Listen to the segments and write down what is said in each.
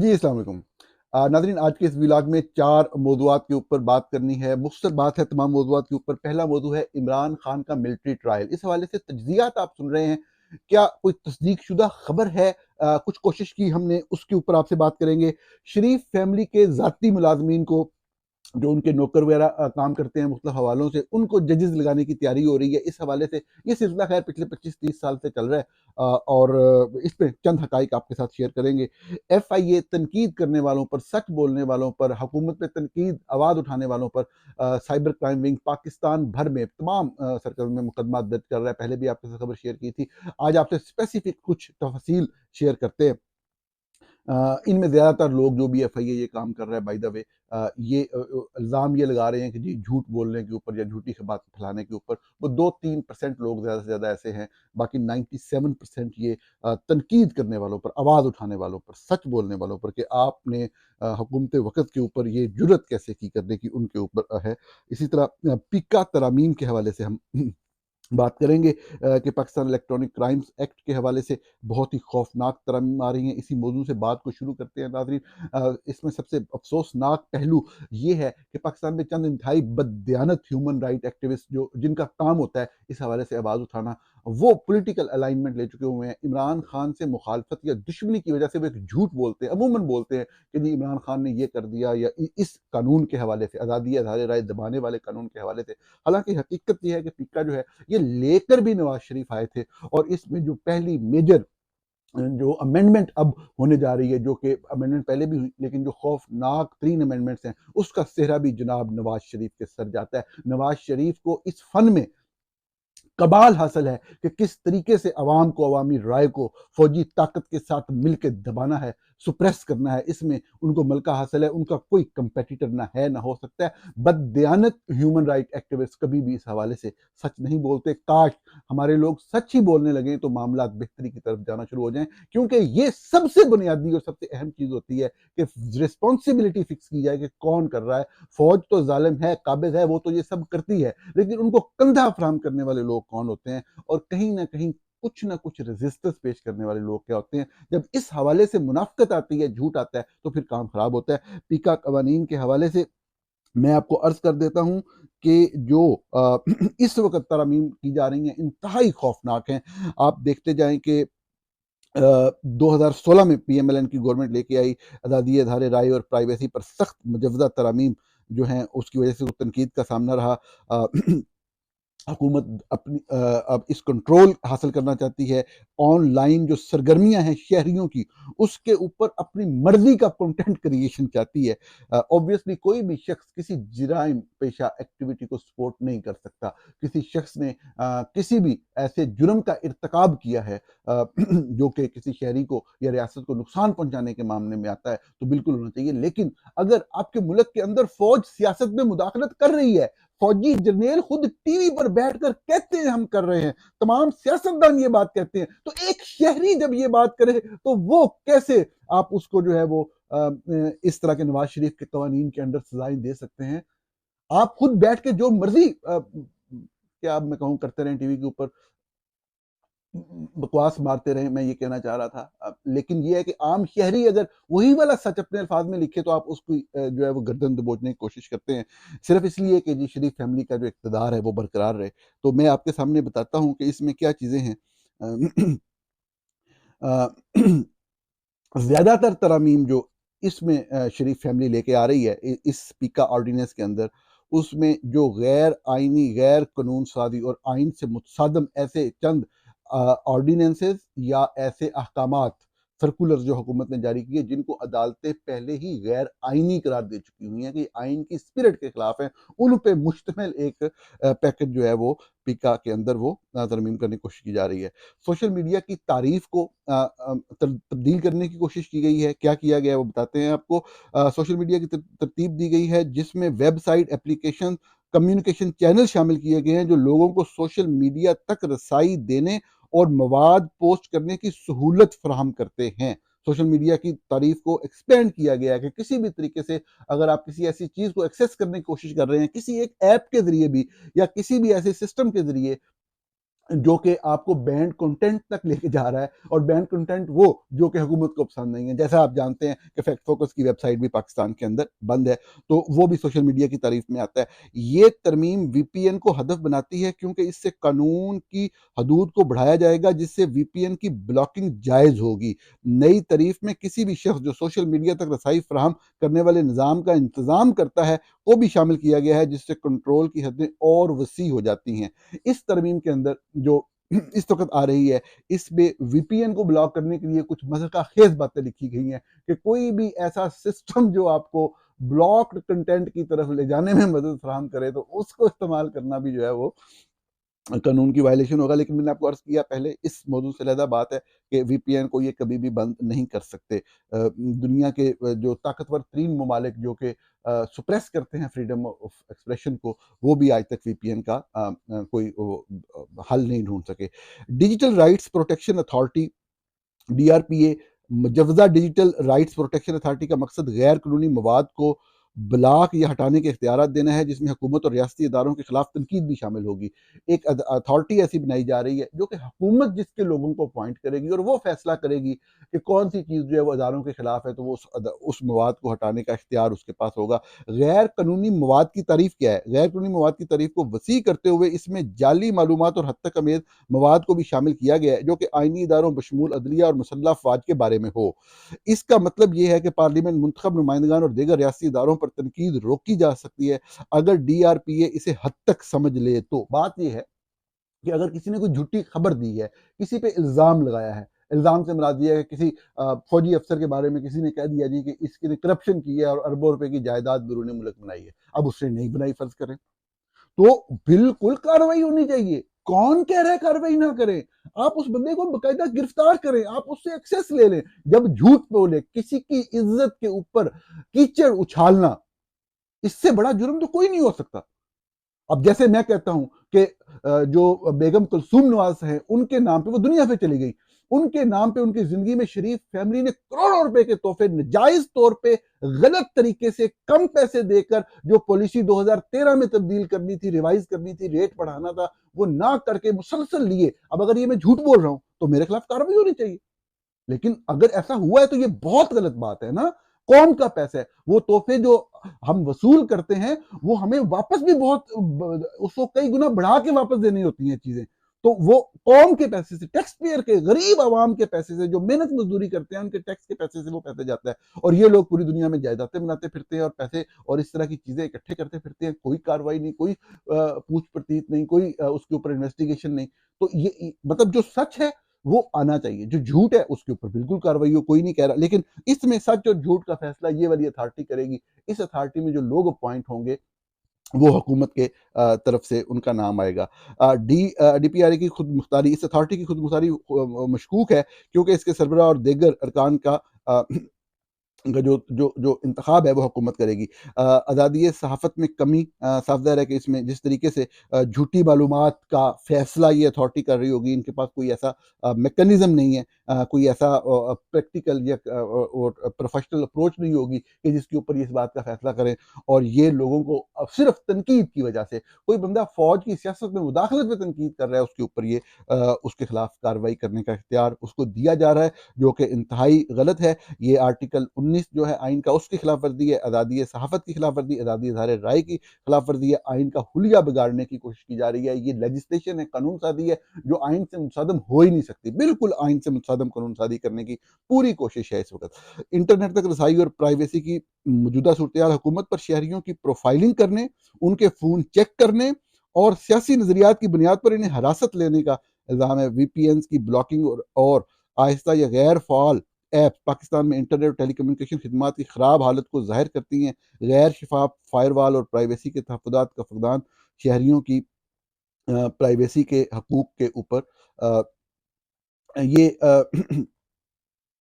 जी, अस्सलाम वालेकुम। नाज़रीन, आज के इस व्लॉग में 4 मौज़ूआत के ऊपर बात करनी है। मुख्तसर बात है तमाम मौज़ूआत के ऊपर। पहला मौज़ू है इमरान खान का मिलिट्री ट्रायल। इस हवाले से तज्ज़ियात आप सुन रहे हैं। क्या कोई तस्दीकशुदा खबर है? कुछ कोशिश की हमने, उसके ऊपर आपसे बात करेंगे। शरीफ फैमिली के ज़ाती मुलाज़मीन को, जो उनके नौकर वगैरह काम करते हैं मुख्तलिफ हवालों से, उनको जजेस लगाने की तैयारी हो रही है। इस हवाले से ये सिलसिला खैर पिछले 25-30 साल से चल रहा है, और इस पे चंद हकाइक आपके साथ शेयर करेंगे। FIA तनकीद करने वालों पर, सच बोलने वालों पर, हुकूमत पे तनकीद आवाज़ उठाने वालों पर साइबर क्राइम विंग पाकिस्तान भर में तमाम सर्कल में मुकदमा दर्ज कर रहा है। पहले भी आपके साथ खबर शेयर की थी। आज आपसे स्पेसिफिक कुछ तफसील शेयर करते हैं। इनमें ज़्यादातर लोग जो भी FIA ये काम कर रहा है, बाय द वे, ये इल्ज़ाम ये लगा रहे हैं कि जी झूठ बोलने के ऊपर या झूठी बात फैलाने के ऊपर वो 2-3% लोग ज़्यादा से ज़्यादा ऐसे हैं। बाकी 97% ये तनकीद करने वालों पर, आवाज़ उठाने वालों पर, सच बोलने वालों पर कि आपने हुकूमत वक़्त के ऊपर ये जुर्रत कैसे की करने की, उनके ऊपर है। इसी तरह पीका तरामीम के हवाले से हम बात करेंगे कि पाकिस्तान इलेक्ट्रॉनिक क्राइम्स एक्ट के हवाले से बहुत ही खौफनाक तरमीम आ रही हैं। इसी मौजू से बात को शुरू करते हैं नाज़रीन। इसमें सबसे अफसोसनाक पहलू ये है कि पाकिस्तान में चंद इंतहाई बददियानत ह्यूमन राइट एक्टिविस्ट, जो जिनका काम होता है इस हवाले से आवाज़ उठाना, वो पॉलिटिकल अलाइनमेंट ले चुके हुए हैं। इमरान खान से मुखालफत या दुश्मनी की वजह से वो एक झूठ बोलते हैं, अमूमन बोलते हैं कि जी इमरान खान ने ये कर दिया, या इस कानून के हवाले से, आज़ादी इज़हार राय दबाने वाले कानून के हवाले से। हालांकि हकीकत यह है कि पिक्का जो है ये लेकर भी नवाज शरीफ आए थे, और इसमें जो पहली मेजर जो अमेंडमेंट अब होने जा रही है, जो कि अमेंडमेंट पहले भी हुई, लेकिन जो खौफनाक 3 अमेंडमेंट्स हैं, उसका सेहरा भी जनाब नवाज शरीफ के सर जाता है। नवाज शरीफ को इस फन में कमाल हासिल है कि किस तरीके से अवाम को, अवामी राय को फौजी ताकत के साथ मिलकर दबाना है, सुप्रेस करना है। इसमें उनको मलका हासिल है, उनका कोई कंपेटिटर ना है, ना हो सकता है। बददियानत ह्यूमन राइट एक्टिविस्ट कभी भी इस हवाले से सच नहीं बोलते। काश हमारे लोग सच ही बोलने लगे तो मामला बेहतरी की तरफ जाना शुरू हो जाएं, क्योंकि ये सबसे बुनियादी और सबसे अहम चीज होती है कि रिस्पॉन्सिबिलिटी फिक्स की जाए कि कौन कर रहा है। फौज तो जालिम है, काबिज है, वो तो ये सब करती है, लेकिन उनको कंधा फराहम करने वाले लोग कौन होते हैं, और कहीं ना कहीं कुछ ना कुछ रेजिस्टेंस पेश करने वाले लोग क्या होते हैं। जब इस हवाले से मुनाफकत आती है, झूठ आता है, तो फिर काम खराब होता है। पीका कवानीन के हवाले से मैं आपको अर्ज कर देता हूं कि जो इस वक्त तरमीम की जा रही हैं इंतहाई खौफनाक हैं। आप देखते जाएं कि 2016 में PMLN की गवर्नमेंट लेके आई, आज़ादी इज़हार राय और प्राइवेसी पर सख्त मुजवजा तरमीम जो हैं, उसकी वजह से वो तनकीद का सामना रहा। अ, हुकूमत अपनी अब इस कंट्रोल हासिल करना चाहती है। ऑनलाइन जो सरगर्मियां हैं शहरियों की, उसके ऊपर अपनी मर्जी का कंटेंट क्रिएशन चाहती है। ऑब्वियसली कोई भी शख्स किसी जराइम पेशा एक्टिविटी को सपोर्ट नहीं कर सकता। किसी शख्स ने किसी भी ऐसे जुर्म का इर्तकाब किया है जो कि किसी शहरी को या रियासत को नुकसान पहुंचाने के मामले में आता है, तो बिल्कुल होना चाहिए। लेकिन अगर आपके मुल्क के अंदर फौज सियासत में मुदाखलत कर रही है, फौजी जर्नेल खुद टीवी पर बैठकर कहते हैं हम कर रहे हैं, तमाम सियासतदान ये बात कहते हैं, तो एक शहरी जब ये बात करे तो वो कैसे आप उसको जो है वो इस तरह के नवाज शरीफ के कवानीन के अंडर सजाएं दे सकते हैं? आप खुद बैठ के जो मर्जी क्या अब मैं कहूँ करते रहें टीवी के ऊपर, बकवास मारते रहे, मैं ये कहना चाह रहा था। लेकिन ये है कि आम शहरी अगर वही वाला सच अपने अल्फाज में लिखे, तो आप उसकी जो है वो गर्दन दबोचने की कोशिश करते हैं, सिर्फ इसलिए कि जी शरीफ फैमिली का जो इक़्तिदार है वो बरकरार रहे। तो मैं आपके सामने बताता हूँ कि इसमें क्या चीज़ें हैं। ज़्यादातर तरमीम जो इसमें शरीफ फैमिली लेके आ रही है इस स्पीकर ऑर्डिनेंस के अंदर, उसमें जो गैर आइनी, गैर कानून साजी और आइन से मुतसादम ऐसे चंद ऑर्डिनेंसेस या ऐसे अहकामात, सर्कुलर जो हुकूमत ने जारी किए, जिनको अदालतें पहले ही गैर आइनी करार दे चुकी हुई हैं कि आइन की स्पिरिट के खिलाफ हैं, उन पे मुश्तमिल एक पैकेज जो है वो पीका के अंदर वो तरमीम करने की कोशिश की जा रही है। सोशल मीडिया की तारीफ को तब्दील करने की कोशिश की गई है। क्या किया गया है वो बताते हैं आपको। सोशल मीडिया की तरतीब दी गई है, जिसमें वेबसाइट, एप्लीकेशन, कम्युनिकेशन चैनल शामिल किए गए हैं, जो लोगों को सोशल मीडिया तक रसाई देने और मवाद पोस्ट करने की सहूलत फराहम करते हैं। सोशल मीडिया की तारीफ को एक्सपेंड किया गया है कि किसी भी तरीके से अगर आप किसी ऐसी चीज़ को एक्सेस करने की कोशिश कर रहे हैं, किसी एक ऐप के ज़रिए भी या किसी भी ऐसे सिस्टम के ज़रिए, जो कि आपको बैंड कंटेंट तक लेके जा रहा है, और बैंड कंटेंट वो जो कि हुकूमत को पसंद नहीं है। जैसा आप जानते हैं कि फैक्ट फोकस की वेबसाइट भी पाकिस्तान के अंदर बंद है, तो वो भी सोशल मीडिया की तारीफ में आता है। ये तरमीम वीपीएन को हदफ बनाती है, क्योंकि इससे कानून की हदूद को बढ़ाया जाएगा, जिससे वीपीएन की ब्लॉकिंग जायज़ होगी। नई तारीफ में किसी भी शख्स जो सोशल मीडिया तक रसाई फराहम करने वाले निज़ाम का इंतज़ाम करता है, को भी शामिल किया गया है, जिससे कंट्रोल की हदें और वसी हो जाती हैं। इस तरमीम के अंदर जो इस वक्त आ रही है, इसमें वीपीएन को ब्लॉक करने के लिए कुछ मज़ाक़ खेज़ बातें लिखी गई हैं कि कोई भी ऐसा सिस्टम जो आपको ब्लॉक्ड कंटेंट की तरफ ले जाने में मदद फराहम करे, तो उसको इस्तेमाल करना भी जो है वो कानून की वायलेशन होगा। लेकिन मैंने आपको अर्ज़ किया पहले, इस मौजू से अलहदा बात है कि वीपीएन को ये कभी भी बंद नहीं कर सकते। दुनिया के जो ताकतवर तरीन ममालिक जो कि सुप्रेस करते हैं फ्रीडम ऑफ एक्सप्रेशन को, वो भी आज तक वीपीएन का कोई हल नहीं ढूंढ सके। Digital rights protection authority DRPA, मुजवजा डिजिटल राइट्स प्रोटेक्शन अथॉरिटी का मकसद गैर कानूनी मवाद को ब्लॉक या हटाने के इख्तियार देना है, जिसमें हुकूमत और रियासती इदारों के खिलाफ तनकीद भी शामिल होगी। एक अथॉरिटी ऐसी बनाई जा रही है जो कि हुकूमत जिसके लोगों को अपॉइंट करेगी, और वो फैसला करेगी कि कौन सी चीज़ जो है वो इदारों के खिलाफ है, तो वो उस मवाद को हटाने का इख्तियार उसके पास होगा। गैर कानूनी मवाद की तारीफ क्या है? गैर कानूनी मवाद की तारीफ को वसी करते हुए इसमें जाली मालूमात और हद तक अमेज मवाद को भी शामिल किया गया है, जो कि आइनी इदारों बशमूल अदलिया और मुसल्लह अफवाज के बारे में हो। इसका मतलब ये है कि पार्लियामेंट, मुंतखब नुमाइंदगान और दीगर रियासी इदारों पर तनकीद रोकी जा सकती है, अगर डीआरपीए इसे हद तक समझ ले तो। बात यह है कि अगर किसी ने कोई झूठी खबर दी है, किसी पे इल्ज़ाम लगाया है, इल्ज़ाम से मुराद ये है कि किसी फौजी अफसर के बारे में किसी ने कह दिया जी कि इसकी ने करप्शन की है और अरबों रुपए की जायदाद बैरून मुल्क बनाई है। अब उसने नहीं बनाई फ़र्ज़ करें, तो बिल्कुल कार्रवाई होनी चाहिए। कौन कह रहा है कार्रवाई ना करें? आप उस बंदे को बाकायदा गिरफ्तार करें, आप उससे एक्सेस ले लें। जब झूठ बोले, किसी की इज्जत के ऊपर कीचड़ उछालना, इससे बड़ा जुर्म तो कोई नहीं हो सकता। अब जैसे मैं कहता हूं कि जो बेगम कुलसूम नवाज हैं, उनके नाम पे वो दुनिया से चली गई, उनके नाम पे उनकी जिंदगी में शरीफ फैमिली ने करोड़ों रुपए के तोहफे नजायज तौर पे गलत तरीके से कम पैसे देकर, जो पॉलिसी 2013 में तब्दील करनी थी, रिवाइज करनी थी, रेट बढ़ाना था, वो ना करके मुसलसल लिए। अब अगर ये मैं झूठ बोल रहा हूं तो मेरे खिलाफ कार्रवाई होनी चाहिए। लेकिन अगर ऐसा हुआ है तो ये बहुत गलत बात है ना। कौम का पैसा है, वो तोहफे जो हम वसूल करते हैं, वो हमें वापस भी उसको कई गुना बढ़ा के वापस देनी होती हैं चीजें। तो वो कौम के पैसे से, टैक्स पेयर के, गरीब आवाम के पैसे से, जो मेहनत मजदूरी करते हैं, उनके टैक्स के पैसे से वो पैसे जाता है। और ये लोग पूरी दुनिया में जायदादें बनाते फिरते हैं और पैसे और इस तरह की चीजें इकट्ठे करते फिरते हैं। कोई कार्रवाई नहीं, कोई पूछ प्रतीत नहीं, कोई उसके ऊपर इन्वेस्टिगेशन नहीं। तो ये मतलब जो सच है वो आना चाहिए, जो झूठ है उसके ऊपर बिल्कुल कार्रवाई हो, कोई नहीं कह रहा। लेकिन इसमें सच और झूठ का फैसला ये वाली अथॉरिटी करेगी। इस अथॉरिटी में जो लोग अपॉइंट होंगे, वो हुकूमत के तरफ से उनका नाम आएगा। डीपीआरए की खुद मुख्तारी, इस अथॉरिटी की खुद मुख्तारी मशकूक है, क्योंकि इसके सरबराह और दीगर अरकान का जो इंतखाब है वो हुकूमत करेगी। आज़ादी सहाफ़त में कमी, साफ ज़ाहिर है कि इसमें जिस तरीके से झूठी मालूमात का फ़ैसला ये अथॉरिटी कर रही होगी, इनके पास कोई ऐसा मैकेनिज़्म नहीं है, कोई ऐसा प्रैक्टिकल या और प्रोफ़ेशनल अप्रोच नहीं होगी कि जिसके ऊपर ये इस बात का फ़ैसला करें। और ये लोगों को अब सिर्फ़ तनकीद की वजह से, कोई बंदा फ़ौज की सियासत में मुदाखलत में तनकीद कर रहा है, उसके ऊपर ये उसके खिलाफ कार्रवाई करने का इख्तियार उसको दिया जा रहा है, जो कि इंतहाई गलत है। ये आर्टिकल 19 जो है आइन का, उसकी खिलाफ वर्दी है, आज़ादी सहाफ़त की खिलाफ वर्दी, आज़ादी इज़हार राय की खिलाफ वर्दी है, आइन का हुलिया बिगाड़ने की कोशिश की जा रही है। ये लेजिस्लेशन है, कानून साज़ी है, जो आइन से मुंसदम हो ही नहीं सकती। बिल्कुल आइन से मुंसदम कानून साज़ी करने की पूरी कोशिश है इस वक़्त। इंटरनेट तक रसाई और प्राइवेसी की मौजूदा सूरत-ए-हाल, हुकूमत पर शहरियों की प्रोफाइलिंग करने, उनके फ़ोन चेक करने और सियासी नज़रियात की बुनियाद पर इन्हें हिरासत लेने का इल्ज़ाम है। वीपीएन्स की ब्लॉकिंग और आहिस्ता या गैर फ़ाल ऐप्स पाकिस्तान में इंटरनेट और टेलीकम्युनिकेशन खदमात की ख़राब हालत को ज़ाहिर करती हैं। गैर शफ़ाफ फ़ायरवाल और प्राइवेसी के तहफ़्फ़ुज़ात का फ़ुक़दान शहरियों की प्राइवेसी के हकूक़ के ऊपर अ, ये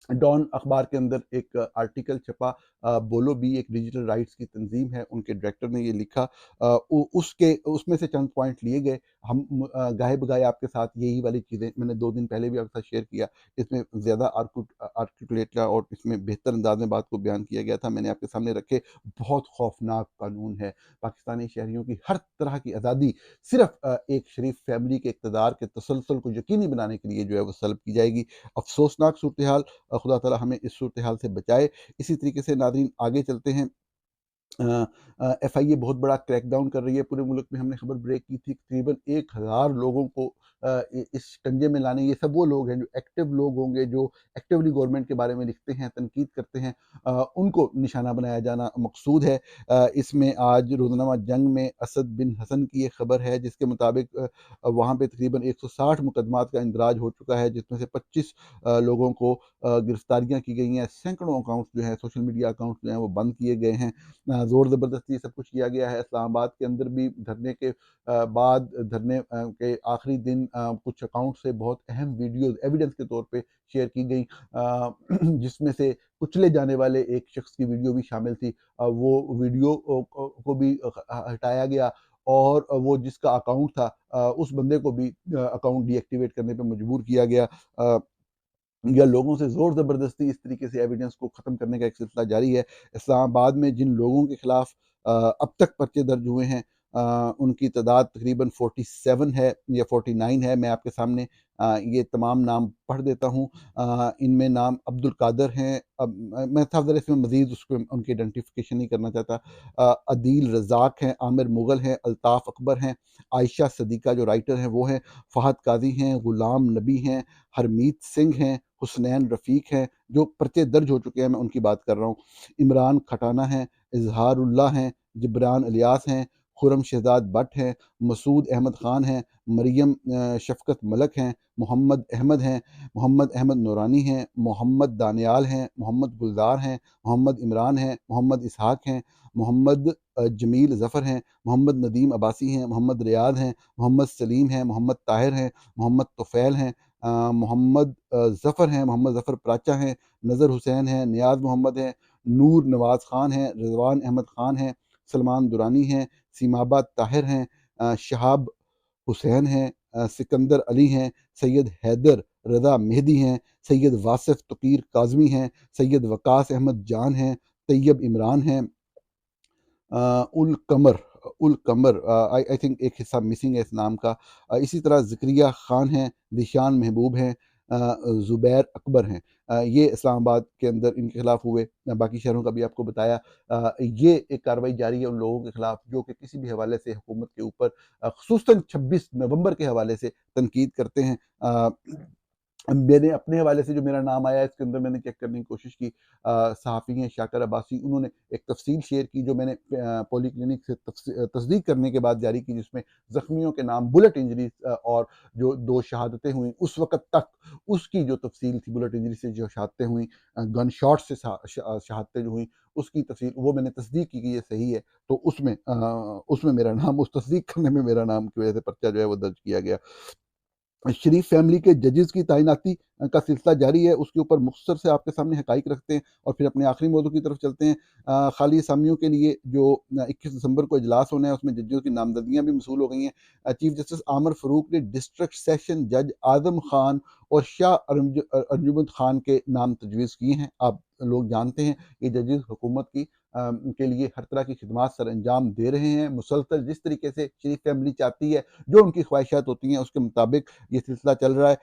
डॉन अखबार के अंदर एक आर्टिकल छपा। बोलो भी एक डिजिटल राइट्स की तंजीम है, उनके डायरेक्टर ने ये लिखा। उसमें से चंद पॉइंट लिए गए। गाहे बगाए आपके साथ यही वाली चीज़ें मैंने 2 दिन पहले भी आपके साथ शेयर किया। इसमें ज़्यादा आर्टिकुलेट और इसमें बेहतर अंदाज़ में बात को बयान किया गया था। मैंने आपके सामने रखे, बहुत खौफ़नाक कानून है। पाकिस्तानी शहरियों की हर तरह की आज़ादी सिर्फ़ एक शरीफ फैमिली के इक़्तिदार के तसलसल को यकीनी बनाने के लिए जो है वो सल्ब की जाएगी। अफ़सोसनाक सूरत-ए-हाल, खुदा ताला हमें इस सूरत-ए-हाल से बचाए। इसी तरीके से नाज़रीन आगे चलते हैं। एफआईए बहुत बड़ा क्रैकडाउन कर रही है पूरे मुल्क में। हमने खबर ब्रेक की थी, तकरीबन 1000 लोगों को इस शिकंजे में लाने। ये सब वो लोग हैं जो एक्टिव लोग होंगे, जो एक्टिवली गवर्नमेंट के बारे में लिखते हैं, तनकीद करते हैं, उनको निशाना बनाया जाना मकसूद है। इसमें आज रोज़नामा जंग में असद बिन हसन की ये खबर है, जिसके मुताबिक वहाँ पे तकरीबन 160 मुकदमात का इंदराज हो चुका है, जिसमें से 25 लोगों को गिरफ्तारियाँ की गई हैं। सैकड़ों अकाउंट्स जो हैं, सोशल मीडिया अकाउंट्स जो हैं, वो बंद किए गए हैं। ज़ोर ज़बरदस्ती सब कुछ किया गया है। इस्लामाबाद के अंदर भी धरने के बाद धरने के आखिरी दिन कुछ अकाउंट से बहुत अहम वीडियोज़ एविडेंस के तौर पे शेयर की गई, जिसमें से कुचले जाने वाले एक शख्स की वीडियो भी शामिल थी। वो वीडियो को भी हटाया गया और वो जिसका अकाउंट था उस बंदे को भी अकाउंट डीएक्टिवेट करने पे मजबूर किया गया। अ या लोगों से ज़ोर ज़बरदस्ती इस तरीके से एविडेंस को ख़त्म करने का एक सिलसिला जारी है। इस्लामाबाद में जिन लोगों के ख़िलाफ़ अब तक पर्चे दर्ज हुए हैं, उनकी तादाद तकरीबन 47 है या 49 है। मैं आपके सामने ये तमाम नाम पढ़ देता हूँ। इनमें नाम अब्दुल कादर हैं, अब मैं था ज़रा इसमें मज़ीद उसको उनकी आइडेंटिफ़िकेशन नहीं करना चाहता। अदील रज़ाक हैं, आमिर मुग़ल हैं, अल्ताफ़ अकबर हैं, आयशा सदीक़ा जो राइटर हैं वो हैं, फ़हद काज़ी हैं, ग़ुलाम नबी हैं, हरमीत सिंह हैं, हुसनैन रफ़ीक हैं, जो पर्चे दर्ज हो चुके हैं, मैं उनकी बात कर रहा हूँ। इमरान खटाना हैं, इज़हारुल्लाह हैं, जिब्रान इलियास हैं, खुर्रम शहज़ाद बट हैं, मसूद अहमद ख़ान हैं, मरियम शफ़क़त मलक हैं, मोहम्मद अहमद हैं, मोहम्मद अहमद नूरानी हैं, मोहम्मद दानियाल हैं, मोहम्मद गुलज़ार हैं, मोहम्मद इमरान हैं, मोहम्मद इसहाक़ हैं, मोहम्मद जमील ज़फ़र हैं, मोहम्मद नदीम अब्बासी हैं, मोहम्मद रियाद हैं, मोहम्मद सलीम हैं, मोहम्मद ताहिर हैं, मोहम्मद तुफ़ैल हैं, मोहम्मद ज़फ़र हैं, मोहम्मद ज़फ़र प्राचा हैं, नज़र हुसैन हैं, नियाज़ मोहम्मद हैं, नूर नवाज़ ख़ान हैं, रिज़वान अहमद ख़ान हैं, सलमान दुरानी हैं, सीमाबा ताहिर हैं, शहाब हुसैन हैं, सिकंदर अली हैं, सैयद हैदर रज़ा मेहदी हैं, सैयद वासिफ़ तकीर काज़मी हैं, सैयद वकास अहमद जान हैं, तैयब इमरान हैं, उल कमर उल कमर आई आई थिंक एक हिस्सा मिसिंग है इस नाम का। इसी तरह ज़िक्रिया ख़ान हैं, ज़ीशान महबूब हैं, ज़ुबैर अकबर हैं। ये इस्लामाबाद के अंदर इनके ख़िलाफ़ हुए। बाकी शहरों का भी आपको बताया। ये एक कार्रवाई जारी है उन लोगों के ख़िलाफ़ जो कि किसी भी हवाले से हुकूमत के ऊपर ख़ुसूसन 26 नवंबर के हवाले से तनकीद करते हैं। मैंने अपने हवाले से जो मेरा नाम आया इसके अंदर मैंने चेक करने की कोशिश की। सहाफ़ी हैं शाकर अब्बासी, उन्होंने एक तफ़सील शेयर की जो मैंने पॉलीक्लिनिक से तस्दीक करने के बाद जारी की, जिसमें ज़ख्मियों के नाम, बुलेट इंजरीज़ और जो 2 शहादतें हुई उस वक़्त तक उसकी जो तफ़सील थी, बुलेट इंजरी से जो शहादतें हुई, गन शॉट से शहादतें जो हुई उसकी तफ़सील वो मैंने तस्दीक की कि ये सही है। तो उसमें मेरा नाम, उस तस्दीक करने में मेरा नाम की वजह से पर्चा जो है वो दर्ज किया गया। शरीफ फैमिली के जजेस की तैनाती का सिलसिला जारी है, उसके ऊपर मुख्तसर से आपके सामने हक़ाइक़ रखते हैं और फिर अपने आखिरी मौज़ू की तरफ चलते हैं। खाली असामियों के लिए जो 21 दिसंबर को इजलास होना है, उसमें जजेस की नामज़दगियाँ भी मौसूल हो गई हैं। चीफ जस्टिस आमिर फ़ारूक ने डिस्ट्रिक्ट सेशन जज आज़म ख़ान और शाह अर्जुमंद ख़ान के नाम तजवीज़ किए हैं। आप लोग जानते हैं ये जजेस हुकूमत की के लिए हर तरह की खिदमात सर अंजाम दे रहे हैं। मुसलसल जिस तरीके से शरीफ फैमिली चाहती है, जो उनकी ख्वाहिशात होती हैं, उसके मुताबिक ये सिलसिला चल रहा है।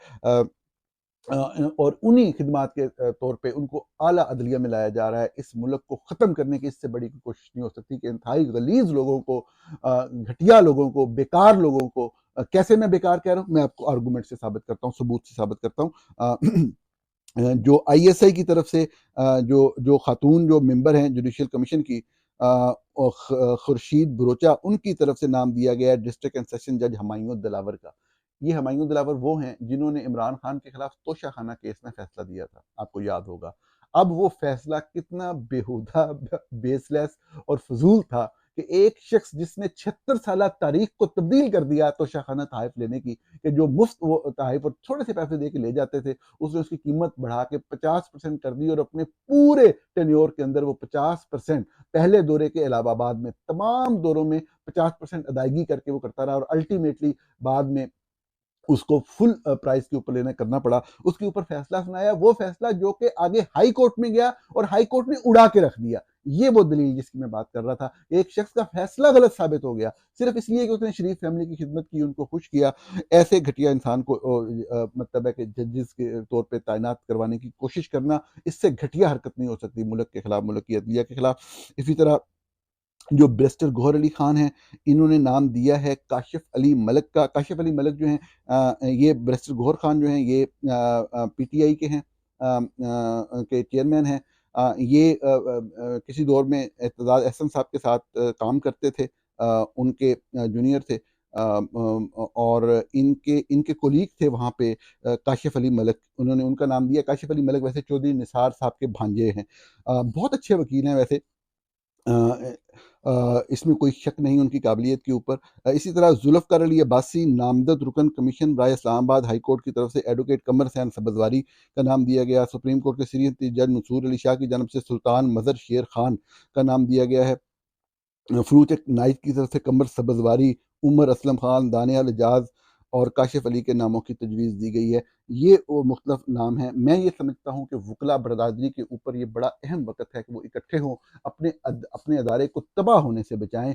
और उन्हीं खिदमात के तौर पे उनको आला अदलिया में लाया जा रहा है। इस मुल्क को ख़त्म करने की इससे बड़ी कोई कोशिश नहीं हो सकती कि इंतहाई गलीज़ लोगों को, घटिया लोगों को, बेकार लोगों को, कैसे मैं बेकार कह रहा हूँ, मैं आपको आर्गूमेंट से साबित करता हूँ, सबूत से साबित करता हूँ। जो आईएसआई की तरफ से जो जो खातून जो मेंबर हैं जुडिशियल कमीशन की, और खुर्शीद बरोचा, उनकी तरफ से नाम दिया गया है डिस्ट्रिक्ट एंड सेशन जज हुमायूं दिलावर का। ये हुमायूं दिलावर वो हैं जिन्होंने इमरान खान के खिलाफ तोशाखाना केस में फैसला दिया था, आपको याद होगा। अब वो फैसला कितना बेहुदा, बेसलेस और फजूल था कि एक शख्स जिसने 76 साल तारीख को तब्दील कर दिया तोशाखाना तोहफ़ लेने की, कि जो मुफ्त वो तोहफ़ और थोड़े से पैसे दे के ले जाते थे, उसने उसकी कीमत बढ़ा के 50% कर दी और अपने पूरे टेन्योर के अंदर वो 50% पहले दौरे के अलावा बाद में तमाम दौरों में 50% अदायगी करके वो करता रहा और अल्टीमेटली बाद में उसको फुल प्राइस के ऊपर लेना करना पड़ा। उसके ऊपर फैसला सुनाया, वो फैसला जो कि आगे हाई कोर्ट में गया और हाई कोर्ट ने उड़ा के रख दिया। ये वो दलील जिसकी मैं बात कर रहा था। एक शख्स का फैसला गलत साबित हो गया, सिर्फ़ इसलिए कि उसने शरीफ फैमिली की खिदमत की, उनको खुश किया। ऐसे घटिया इंसान को मतलब है कि जजेस के तौर पे तैनात करवाने की कोशिश करना, इससे घटिया हरकत नहीं हो सकती मुल्क के खिलाफ, मुल्क की अदलिया के खिलाफ। इसी तरह जो बैरिस्टर गौहर अली खान हैं, इन्होंने नाम दिया है काशिफ़ अली मलिक का। काशिफ़ अली मलिक जो हैं ये बैरिस्टर गौहर खान जो हैं ये पीटीआई के हैं, के चेयरमैन हैं। ये किसी दौर में एतजाज़ अहसन साहब के साथ काम करते थे। उनके जूनियर थे। और इनके इनके कोलीग थे वहाँ पे काशिफ़ अली मलिक, उन्होंने उनका नाम दिया काशिफ़ अली मलिक, वैसे चौधरी निसार साहब के भांजे हैं। बहुत अच्छे वकील हैं वैसे। इसमें कोई शक नहीं उनकी काबिलियत के ऊपर। इसी तरह ज़ुल्फ़िकार अली अब्बासी नामज़द रुकन कमीशन बराए इस्लामाबाद हाई कोर्ट की तरफ से एडवोकेट कमर हुसैन सब्ज़वारी का नाम दिया गया। सुप्रीम कोर्ट के सीनियर जज मंसूर अली शाह की जानिब से सुल्तान मज़हर शेर खान का नाम दिया गया है। फ़रूच नाइट की तरफ से कमर सब्ज़वारी, उमर असलम खान, दानियाल एजाज और काशिफ़ अली के नामों की तजवीज़ दी गई है। ये वो मुख्तलिफ नाम हैं। मैं ये समझता हूँ कि वकला बरदारी के ऊपर ये बड़ा अहम वक़्त है कि वो इकट्ठे हों, अपने अदारे को तबाह होने से बचाएँ।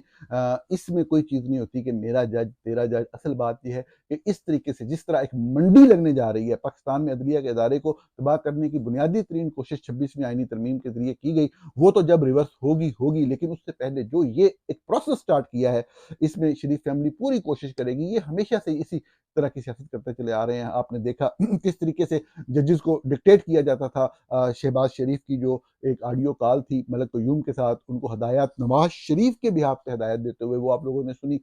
इसमें कोई चीज़ नहीं होती कि मेरा जज, तेरा जज। असल बात ये है कि इस तरीके से जिस तरह एक मंडी लगने जा रही है, पाकिस्तान में अदलिया के अदारे को तबाह करने की बुनियादी तरीन कोशिश 26वीं आईनी तरमीम के ज़रिए की गई, वो तो जब रिवर्स होगी, होगी, लेकिन उससे पहले जो ये एक प्रोसेस स्टार्ट किया है, इसमें शरीफ फैमिली पूरी कोशिश करेगी। ये हमेशा से इसी तरह की सियासत करते चले आ रहे हैं। आपने देखा किस तरीके से जजेस को डिक्टेट किया जाता था। शहबाज शरीफ की जो एक ऑडियो कॉल थी मलक क़य्यूम के साथ, उनको हदायत नवाज शरीफ के बिहाफ पे हदायत देते हुए, वो आप लोगों ने सुनी।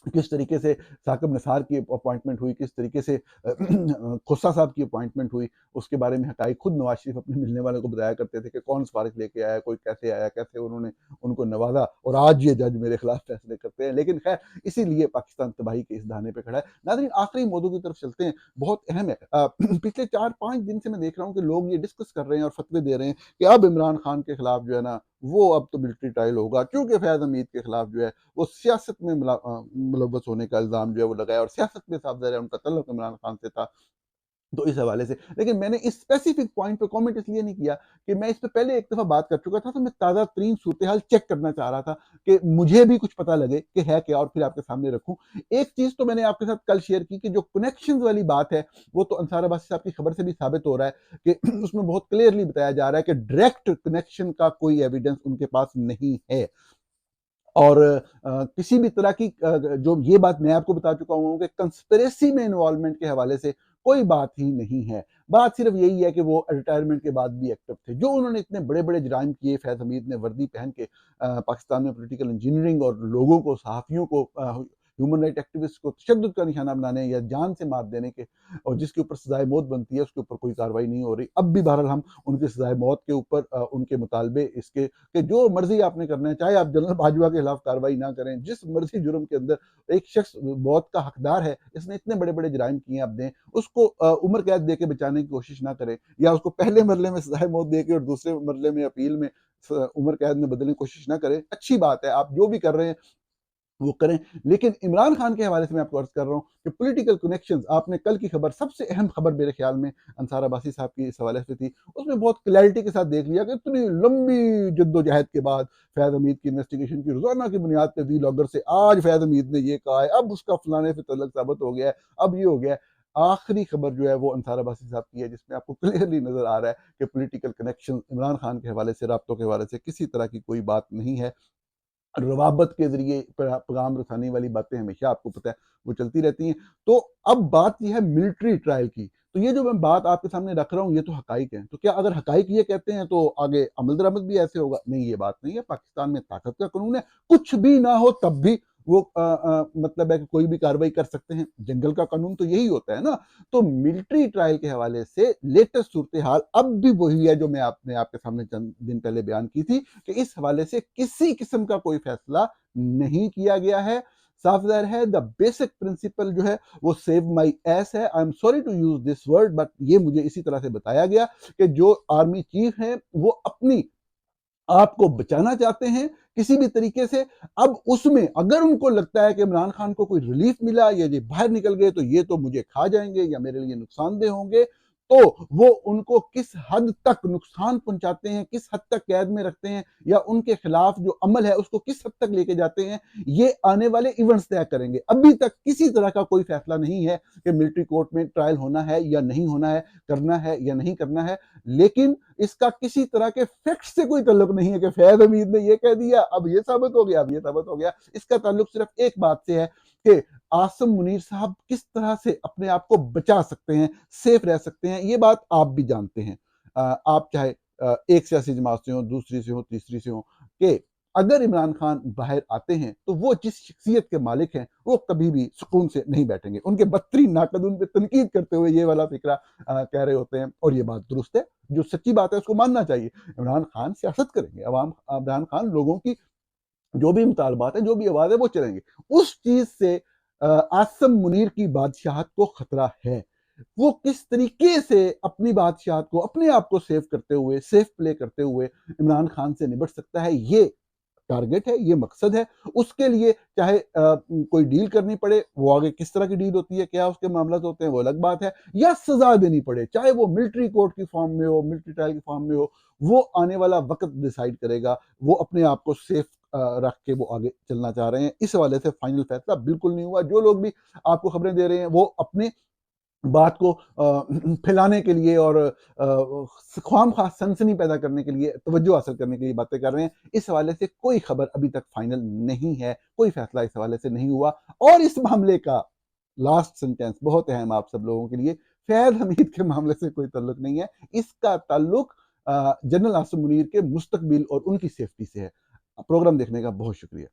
किस तरीके से साकिब निसार की अपॉइंटमेंट हुई, किस तरीके से खुस्सा साहब की अपॉइंटमेंट हुई, उसके बारे में हक़ाइक़ खुद नवाज शरीफ अपने मिलने वालों को बताया करते थे कि कौन सिफ़ारिश लेके आया, कोई कैसे आया, कैसे उन्होंने उनको नवाज़ा और आज ये जज मेरे खिलाफ फैसले करते हैं। लेकिन खैर, इसीलिए पाकिस्तान तबाही के इस दाने पे खड़ा है। नाज़रीन, आखिरी मौदू की तरफ चलते हैं, बहुत अहम है। पिछले 4-5 दिन से मैं देख रहा हूँ कि लोग ये डिस्कस कर रहे हैं और फतवे दे रहे हैं कि अब इमरान खान के खिलाफ जो है ना, वो अब तो मिलिट्री ट्रायल होगा, क्योंकि फैज़ हमीद के खिलाफ जो है वो सियासत में मुलव्वस होने का इल्ज़ाम जो है वो लगाया और सियासत में साफ ज़ाहिर है उनका तल्लुक इमरान खान से था। तो इस हवाले से लेकिन मैंने इस स्पेसिफिक पॉइंट पे कमेंट इसलिए नहीं किया कि मैं इस पे पहले एक दफ़ा बात कर चुका था, तो मैं ताज़ा तरीन सूरत-ए-हाल चेक करना चाह रहा था कि मुझे भी कुछ पता लगे कि है क्या और फिर आपके सामने रखूँ। एक चीज़ तो मैंने आपके साथ कल शेयर की कि जो कनेक्शंस वाली बात है, वो तो अंसार अब्बासी साहब की खबर से भी साबित हो रहा है कि उसमें बहुत क्लियरली बताया जा रहा है कि डायरेक्ट कनेक्शन का कोई एविडेंस उनके पास नहीं है। और किसी भी तरह की जो ये बात मैं आपको बता चुका हूँ कि कंस्पिरेसी में इन्वॉल्वमेंट के हवाले से कोई बात ही नहीं है। बात सिर्फ़ यही है कि वो रिटायरमेंट के बाद भी एक्टिव थे। जो उन्होंने इतने बड़े-बड़े जुराइम किए, फैज़ हमीद ने वर्दी पहन के पाकिस्तान में पॉलिटिकल इंजीनियरिंग और लोगों को, सहाफ़ियों को, ह्यूमन राइट एक्टिविस्ट को तशद्दुद का निशाना बनाने या जान से मार देने के, और जिसके ऊपर सज़ाए मौत बनती है, उसके ऊपर कोई कार्रवाई नहीं हो रही। अब भी बहरहाल हम उनकी सज़ाए मौत के ऊपर उनके मुतालबे इसके कि जो मर्ज़ी आपने करना है, चाहे आप जनरल बाजवा के खिलाफ कार्रवाई ना करें, जिस मर्ज़ी जुर्म के अंदर एक शख्स मौत का हकदार है, इसने इतने बड़े-बड़े जुराइम किए हैं, आप दें, उसको उम्र कैद दे के बचाने की कोशिश ना करें, या उसको पहले मरले में सज़ाए मौत दे के और दूसरे मरले में अपील में उम्र कैद में बदलने की कोशिश ना करें। अच्छी बात है, आप जो भी कर रहे हैं वो करें। लेकिन इमरान खान के हवाले से मैं आपको अर्ज़ कर रहा हूँ कि पॉलिटिकल कनेक्शंस, आपने कल की खबर, सबसे अहम खबर मेरे ख़्याल में अंसार अब्बासी साहब की इस हवाले से थी। उसमें बहुत क्लैरिटी के साथ देख लिया कि इतनी लंबी जद्दोजहद के बाद फैज़ हमीद की इन्वेस्टिगेशन की रोज़ाना की बुनियाद पे वीलॉगर से आज फैज़ हमीद ने ये कहा है, अब उसका फलाने से तल्लुक साबित हो गया है, अब ये हो गया है। आखिरी खबर जो है वो अंसार अब्बासी साहब की है, जिसमें आपको क्लियरली नज़र आ रहा है कि पॉलिटिकल कनेक्शन इमरान खान के हवाले से, राब्तों के हवाले से किसी तरह की कोई बात नहीं है। रवाबत के ज़रिए पैगाम रसानी वाली बातें हमेशा आपको पता है वो चलती रहती हैं। तो अब बात ये है मिलिट्री ट्रायल की। तो ये जो मैं बात आपके सामने रख रहा हूँ, ये तो हक़ाइक़ हैं। तो क्या अगर हक़ाइक़ ये कहते हैं तो आगे अमल दरामद भी ऐसे होगा? नहीं, ये बात नहीं है। पाकिस्तान में ताकत का कानून है, कुछ भी ना हो तब भी वो मतलब है कि कोई भी कार्रवाई कर सकते हैं। जंगल का कानून तो यही होता है ना। तो मिलिट्री ट्रायल के हवाले से लेटेस्ट सूरत-ए-हाल अब भी वही है जो मैं आपने आपके सामने चंद दिन पहले बयान की थी कि इस हवाले से किसी किस्म का कोई फैसला नहीं किया गया है। साफ-ज़ाहिर है द बेसिक प्रिंसिपल जो है वो सेव माई एस है। I am sorry to use this word but ये मुझे इसी तरह से बताया गया कि जो आर्मी चीफ हैं वो अपनी आपको बचाना चाहते हैं किसी भी तरीके से। अब उसमें अगर उनको लगता है कि इमरान खान को कोई रिलीफ मिला या ये बाहर निकल गए तो ये तो मुझे खा जाएंगे या मेरे लिए नुकसानदेह होंगे, तो वो उनको किस हद तक नुकसान पहुंचाते हैं, किस हद तक कैद में रखते हैं या उनके खिलाफ जो अमल है उसको किस हद तक लेके जाते हैं, ये आने वाले इवेंट्स तय करेंगे। अभी तक किसी तरह का कोई फैसला नहीं है कि मिलिट्री कोर्ट में ट्रायल होना है या नहीं होना है, करना है या नहीं करना है। लेकिन इसका किसी तरह के फैक्ट से कोई ताल्लुक नहीं है कि फैज हमीद ने ये कह दिया, अब ये साबित हो गया, अब ये साबित हो गया। इसका ताल्लुक सिर्फ एक बात से है कि आसिम मुनीर साहब किस तरह से अपने आप को बचा सकते हैं, सेफ रह सकते हैं, ये बात आप भी जानते हैं। आप चाहे एक सियासी जमात से हो, दूसरी से हो, तीसरी से हो, कि अगर इमरान खान बाहर आते हैं तो वो जिस शख्सियत के मालिक हैं वो कभी भी सुकून से नहीं बैठेंगे। उनके बदतरीन नाकद उन पे तनकीद करते हुए ये वाला फिक्रा कह रहे होते हैं और ये बात दुरुस्त है। जो सच्ची बात है उसको मानना चाहिए। इमरान खान सियासत करेंगे, इमरान खान लोगों की जो भी मुतालबात है, जो भी आवाज़ है वो चलेंगे। उस चीज़ से आसिम मुनीर की बादशाहत को खतरा है। वो किस तरीके से अपनी बादशाहत को, अपने आप को सेव करते हुए, सेफ प्ले करते हुए इमरान खान से निपट सकता है, ये टारगेट है, ये मकसद है। उसके लिए चाहे कोई डील करनी पड़े, वो आगे किस तरह की डील होती है, क्या उसके मामलात होते हैं, वो अलग बात है, या सज़ा देनी पड़े, चाहे वो मिलिट्री कोर्ट की फॉर्म में हो, मिलिट्री ट्रायल की फॉर्म में हो, वो आने वाला वक़्त डिसाइड करेगा। वो अपने आप को सेफ रख के वो आगे चलना चाह रहे हैं। इस हवाले से फाइनल फैसला बिल्कुल नहीं हुआ। जो लोग भी आपको खबरें दे रहे हैं, वो अपने बात को फैलाने के लिए और ख़्वाम-ख़्वाह सनसनी पैदा करने के लिए, तवज्जो हासिल करने के लिए बातें कर रहे हैं। इस हवाले से कोई खबर अभी तक फाइनल नहीं है, कोई फ़ैसला इस हवाले से नहीं हुआ। और इस मामले का लास्ट सेंटेंस बहुत अहम आप सब लोगों के लिए, फैज़ हमीद के मामले से कोई ताल्लुक नहीं है। इसका ताल्लुक जनरल आसिम मुनीर के मुस्तकबिल और उनकी सेफ्टी से है। प्रोग्राम देखने का बहुत शुक्रिया।